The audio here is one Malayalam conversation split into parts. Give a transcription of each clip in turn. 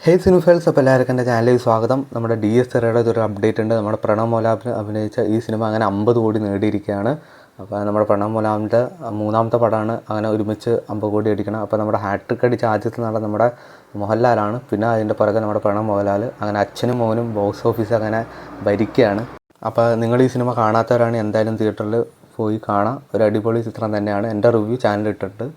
ഹേയ് സിനിഫൽസ്, അപ്പോൾ എല്ലാവർക്കും എൻ്റെ ചാനലിൽ സ്വാഗതം. നമ്മുടെ ഡി എസ് തെറയുടെ ഒരു അപ്ഡേറ്റ് ഉണ്ട്. നമ്മുടെ പ്രണവ് മോലാബ് അഭിനയിച്ച ഈ സിനിമ അങ്ങനെ 50 കോടി നേടിയിരിക്കുകയാണ്. അപ്പോൾ നമ്മുടെ പ്രണവ് മോലാബിൻ്റെ മൂന്നാമത്തെ പടമാണ് അങ്ങനെ ഒരുമിച്ച് 50 കോടി അടിക്കണം. അപ്പോൾ നമ്മുടെ ഹാട്രിക് അടിച്ച ആദ്യത്തെ നടൻ നമ്മുടെ മോഹൻലാലാണ്. പിന്നെ അതിൻ്റെ പുറകെ നമ്മുടെ പ്രണവ് മോഹൻലാൽ, അങ്ങനെ അച്ഛനും മോനും ബോക്സ് ഓഫീസ് അങ്ങനെ ഭരിക്കുകയാണ്. അപ്പോൾ നിങ്ങൾ ഈ സിനിമ കാണാത്തവരാണ് എന്തായാലും തിയേറ്ററിൽ പോയി കാണാം. ഒരു അടിപൊളി ചിത്രം തന്നെയാണ്. എൻ്റെ റിവ്യൂ ചാനലിട്ടിട്ടുണ്ട്.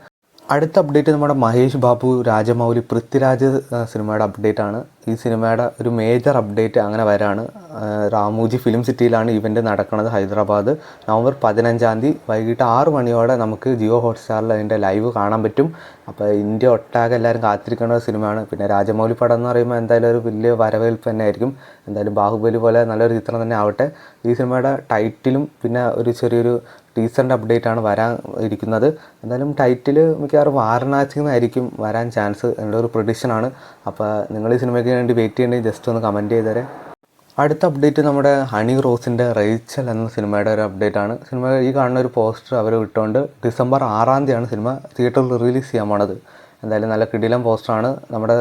അടുത്ത അപ്ഡേറ്റ് നമ്മുടെ മഹേഷ് ബാബു, രാജമൗലി, പൃഥ്വിരാജ് സിനിമയുടെ അപ്ഡേറ്റ് ആണ്. ഈ സിനിമയുടെ ഒരു മേജർ അപ്ഡേറ്റ് അങ്ങനെ വരാണ്. രാമോജി ഫിലിം സിറ്റിയിലാണ് ഇവൻ്റ് നടക്കുന്നത്, ഹൈദരാബാദ്. നവംബർ 15 വൈകിട്ട് 6 മണിയോടെ നമുക്ക് ജിയോ ഹോട്ട്സ്റ്റാറിൽ അതിൻ്റെ ലൈവ് കാണാൻ പറ്റും. അപ്പോൾ ഇന്ത്യ ഒട്ടാകെ എല്ലാവരും കാത്തിരിക്കുന്ന ഒരു സിനിമയാണ്. പിന്നെ രാജമൗലി പടം എന്ന് പറയുമ്പോൾ എന്തായാലും ഒരു വലിയ വരവേൽപ്പ് തന്നെ ആയിരിക്കും. എന്തായാലും ബാഹുബലി പോലെ നല്ലൊരു ചിത്രം തന്നെ ആവട്ടെ. ഈ സിനിമയുടെ ടൈറ്റിലും പിന്നെ ഒരു ചെറിയൊരു ടീസറിൻ്റെ അപ്ഡേറ്റ് ആണ് വരാൻ ഇരിക്കുന്നത്. എന്തായാലും ടൈറ്റിൽ മിക്കവാറും വാരണാസിയിൽ നിന്നായിരിക്കും വരാൻ ചാൻസ്, എൻ്റെ ഒരു പ്രഡിക്ഷനാണ്. അപ്പോൾ നിങ്ങൾ ഈ സിനിമയ്ക്ക് വേണ്ടി വെയിറ്റ് ചെയ്യേണ്ടത് ജസ്റ്റ് ഒന്ന് കമൻറ്റ് ചെയ്തേരെ. അടുത്ത അപ്ഡേറ്റ് നമ്മുടെ ഹണി റോസിൻ്റെ റേച്ചൽ എന്ന സിനിമയുടെ ഒരു അപ്ഡേറ്റ് ആണ്. സിനിമ ഈ കാണുന്ന ഒരു പോസ്റ്റർ അവർ വിട്ടുകൊണ്ട് ഡിസംബർ 6 സിനിമ തിയേറ്ററിൽ റിലീസ് ചെയ്യാൻ പോണത്. എന്തായാലും നല്ല കിടിലൻ പോസ്റ്ററാണ്. നമ്മുടെ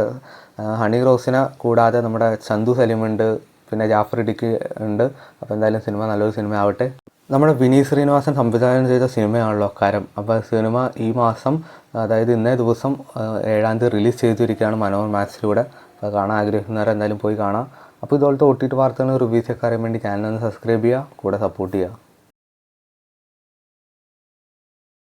ഹണി റോസിനെ കൂടാതെ നമ്മുടെ ചന്തു സലീമുണ്ട്, പിന്നെ ജാഫർ ഇടുക്കി ഉണ്ട്. അപ്പോൾ എന്തായാലും സിനിമ നല്ലൊരു സിനിമ ആവട്ടെ. നമ്മുടെ വിനീത് ശ്രീനിവാസൻ സംവിധാനം ചെയ്ത സിനിമയാണല്ലോ കരം. അപ്പോൾ സിനിമ ഈ മാസം, അതായത് ഇന്നേ ദിവസം 7 റിലീസ് ചെയ്തിരിക്കുകയാണ് മനോഹർ മാക്സിലൂടെ. അപ്പോൾ കാണാൻ ആഗ്രഹിക്കുന്നവരെ എന്തായാലും പോയി കാണാം. അപ്പോൾ ഇതുപോലത്തെ OTT വാർത്തകളും റിവ്യൂസൊക്കെ അറിയാൻ വേണ്ടി ചാനൽ ഒന്ന് സബ്സ്ക്രൈബ് ചെയ്യുക, കൂടെ സപ്പോർട്ട് ചെയ്യുക.